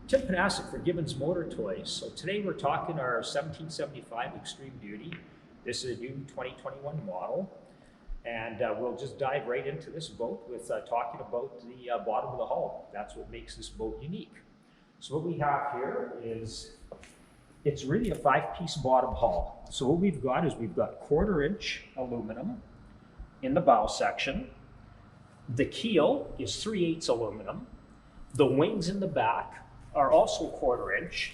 Tim Panasic for Gibbons Motor Toys. So today we're talking our 1775 Extreme Duty. This is a new 2021 model. And we'll just dive right into this boat with talking about the bottom of the hull. That's what makes this boat unique. So what we have here is, it's really a 5-piece bottom hull. So what we've got is we've got 1/4-inch aluminum in the bow section. The keel is 3/8 aluminum. The wings in the back are also 1/4-inch,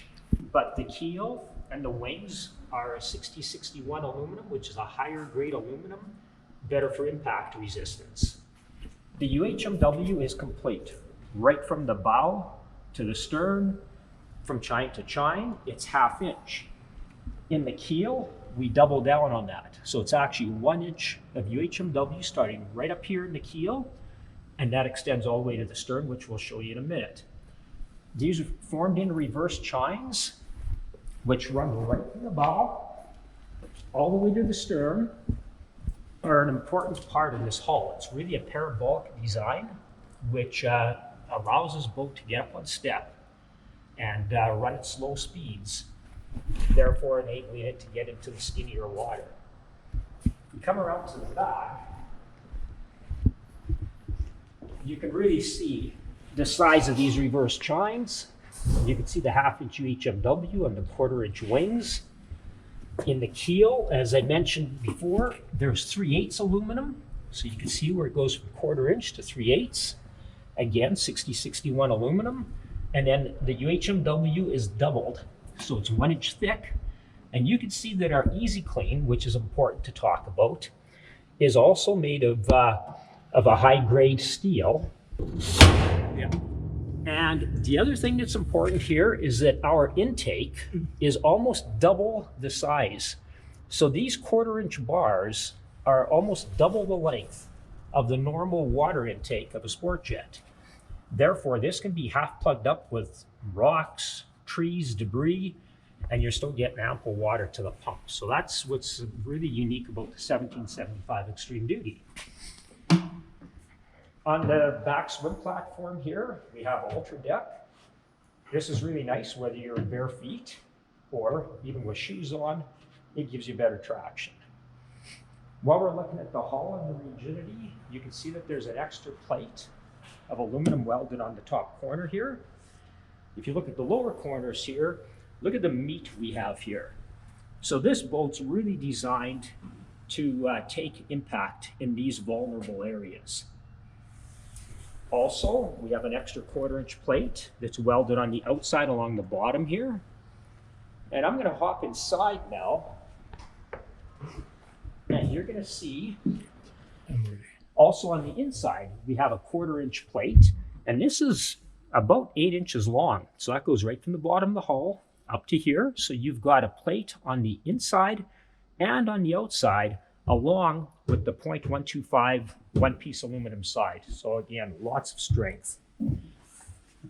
but the keel and the wings are 6061 aluminum, which is a higher grade aluminum, better for impact resistance. The UHMW is complete, right from the bow to the stern, from chine to chine, it's 1/2 inch. In the keel, we double down on that. So it's actually 1 inch of UHMW starting right up here in the keel, and that extends all the way to the stern, which we'll show you in a minute. These are formed in reverse chines, which run right from the bow all the way to the stern, are an important part of this hull. It's really a parabolic design, which allows this boat to get up on step and run at slow speeds, therefore enabling it to get into the skinnier water. If we come around to the back, you can really see the size of these reverse chines. You can see the 1/2 inch UHMW and the 1/4-inch wings. In the keel, as I mentioned before, there's 3/8 aluminum. So you can see where it goes from 1/4-inch to 3/8. Again, 6061 aluminum. And then the UHMW is doubled. So it's 1 inch thick. And you can see that our Easy Clean, which is important to talk about, is also made of a high-grade steel. Yeah. And the other thing that's important here is that our intake is almost double the size. So these 1/4-inch bars are almost double the length of the normal water intake of a sport jet. Therefore, this can be half plugged up with rocks, trees, debris, and you're still getting ample water to the pump. So that's what's really unique about the 1775 Extreme Duty. On the back swim platform here, we have Ultra Deck. This is really nice whether you're in bare feet or even with shoes on, it gives you better traction. While we're looking at the hull and the rigidity, you can see that there's an extra plate of aluminum welded on the top corner here. If you look at the lower corners here, look at the meat we have here. So this boat's really designed to take impact in these vulnerable areas. Also, we have an extra 1/4-inch plate that's welded on the outside along the bottom here. And I'm going to hop inside now, and you're going to see also on the inside we have a 1/4-inch plate, and this is about 8 inches long. So that goes right from the bottom of the hull up to here. So you've got a plate on the inside and on the outside, along with the .125 one-piece aluminum side. So again, lots of strength.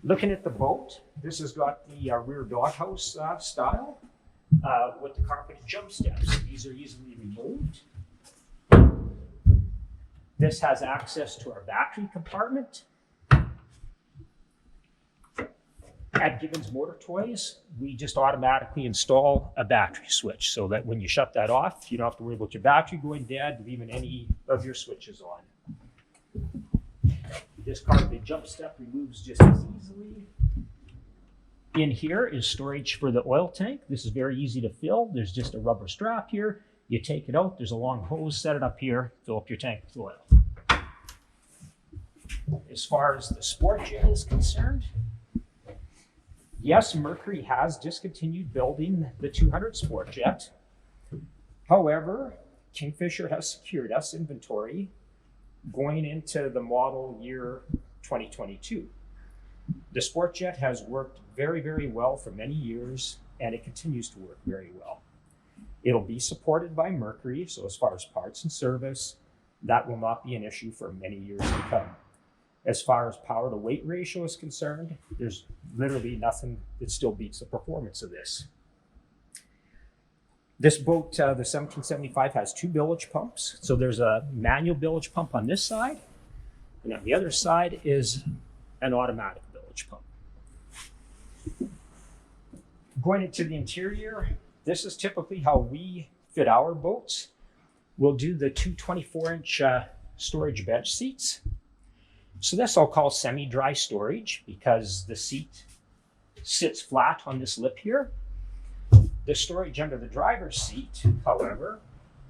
Looking at the boat, this has got the rear doghouse style with the carpeted jump steps. These are easily removed. This has access to our battery compartment. At Gibbons Motor Toys, we just automatically install a battery switch so that when you shut that off, you don't have to worry about your battery going dead, leaving any of your switches on. This carpeted jump step removes just as easily. In here is storage for the oil tank. This is very easy to fill. There's just a rubber strap here. You take it out, there's a long hose, set it up here, fill up your tank with oil. As far as the Sport Jet is concerned, yes, Mercury has discontinued building the 200 Sport Jet. However, KingFisher has secured us inventory going into the model year 2022. The Sport Jet has worked very, very well for many years, and it continues to work very well. It'll be supported by Mercury, so as far as parts and service, that will not be an issue for many years to come. As far as power to weight ratio is concerned, there's literally nothing that still beats the performance of this. This boat, the 1775, has 2 bilge pumps. So there's a manual bilge pump on this side, and on the other side is an automatic bilge pump. Going into the interior, this is typically how we fit our boats. We'll do the two 24-inch storage bench seats. So this I'll call semi-dry storage because the seat sits flat on this lip here. The storage under the driver's seat, however,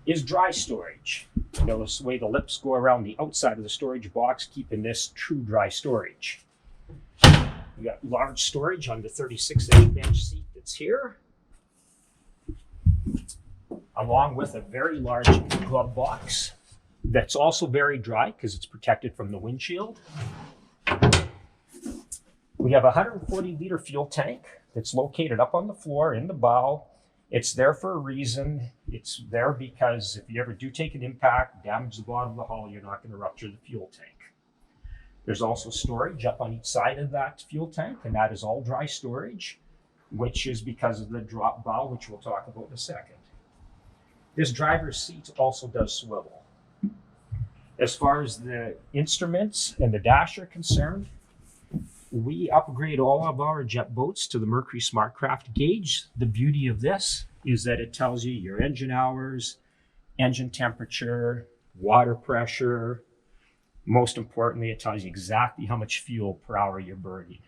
is dry storage. Notice the way the lips go around the outside of the storage box, keeping this true dry storage. We got large storage on the 36-inch bench seat that's here, along with a very large glove box that's also very dry because it's protected from the windshield. We have a 140-liter fuel tank that's located up on the floor in the bow. It's there for a reason. It's there because if you ever do take an impact, damage the bottom of the hull, you're not going to rupture the fuel tank. There's also storage up on each side of that fuel tank, and that is all dry storage, which is because of the drop bow, which we'll talk about in a second. This driver's seat also does swivel. As far as the instruments and the dash are concerned, we upgrade all of our jet boats to the Mercury SmartCraft gauge. The beauty of this is that it tells you your engine hours, engine temperature, water pressure. Most importantly, it tells you exactly how much fuel per hour you're burning.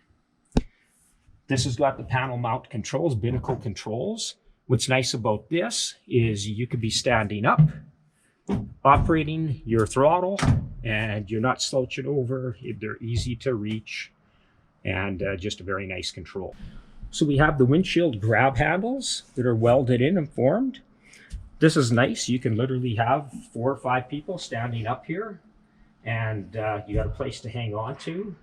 This has got the panel mount controls, binnacle controls. What's nice about this is you could be standing up, operating your throttle, and you're not slouching over. They're easy to reach, and just a very nice control. So we have the windshield grab handles that are welded in and formed. This is nice. You can literally have 4 or 5 people standing up here, and you got a place to hang on to.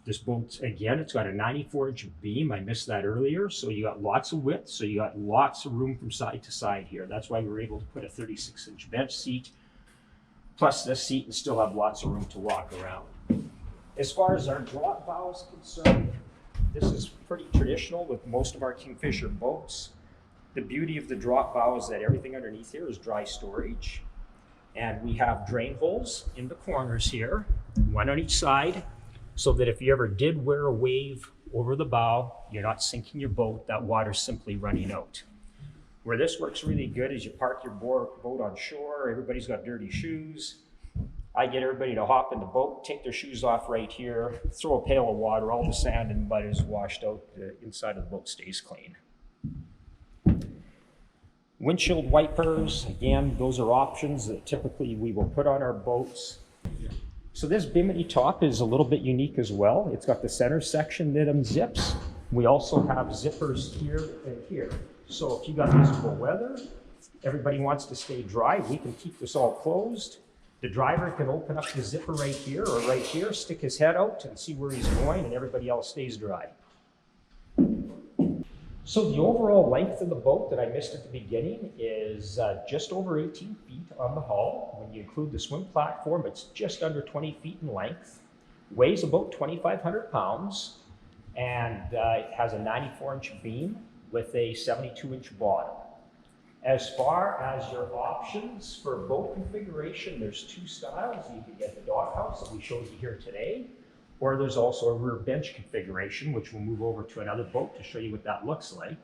This boat, again, it's got a 94-inch beam. I missed that earlier. So you got lots of width. So you got lots of room from side to side here. That's why we were able to put a 36-inch bench seat plus this seat and still have lots of room to walk around. As far as our drop bow is concerned, this is pretty traditional with most of our KingFisher boats. The beauty of the drop bow is that everything underneath here is dry storage. And we have drain holes in the corners here, one on each side, so that if you ever did wear a wave over the bow, you're not sinking your boat, that water's simply running out. Where this works really good is you park your boat on shore, everybody's got dirty shoes. I get everybody to hop in the boat, take their shoes off right here, throw a pail of water, all the sand and mud is washed out, the inside of the boat stays clean. Windshield wipers, again, those are options that typically we will put on our boats. So this Bimini top is a little bit unique as well. It's got the center section that unzips. We also have zippers here and here. So if you got miserable weather, everybody wants to stay dry, we can keep this all closed. The driver can open up the zipper right here or right here, stick his head out and see where he's going, and everybody else stays dry. So the overall length of the boat that I missed at the beginning is just over 18 feet on the hull. When you include the swim platform, it's just under 20 feet in length, weighs about 2,500 pounds, and it has a 94-inch beam with a 72-inch bottom. As far as your options for boat configuration, there's 2 styles. You can get the doghouse that we showed you here today, or there's also a rear bench configuration, which we'll move over to another boat to show you what that looks like.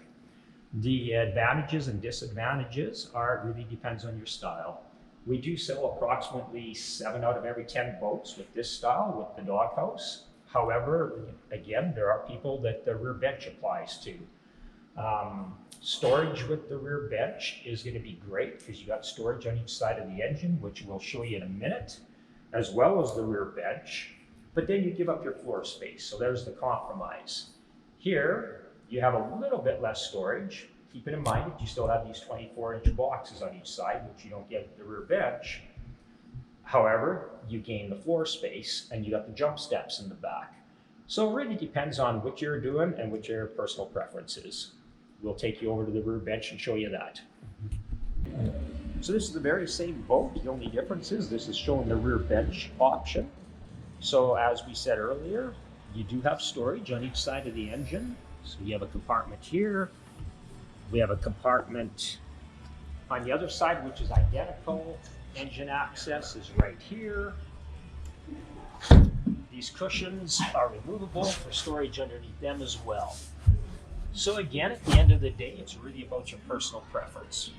The advantages and disadvantages are, it really depends on your style. We do sell approximately 7 out of every 10 boats with this style, with the doghouse. However, again, there are people that the rear bench applies to. Storage with the rear bench is going to be great because you got storage on each side of the engine, which we'll show you in a minute, as well as the rear bench. But then you give up your floor space, so there's the compromise. Here, you have a little bit less storage. Keep it in mind that you still have these 24-inch boxes on each side, which you don't get with the rear bench. However, you gain the floor space and you got the jump steps in the back. So it really depends on what you're doing and what your personal preference is. We'll take you over to the rear bench and show you that. So this is the very same boat. The only difference is this is showing the rear bench option. So as we said earlier, you do have storage on each side of the engine. So you have a compartment here. We have a compartment on the other side, which is identical. Engine access is right here. The These cushions are removable for storage underneath them as well. So again, at the end of the day, it's really about your personal preference.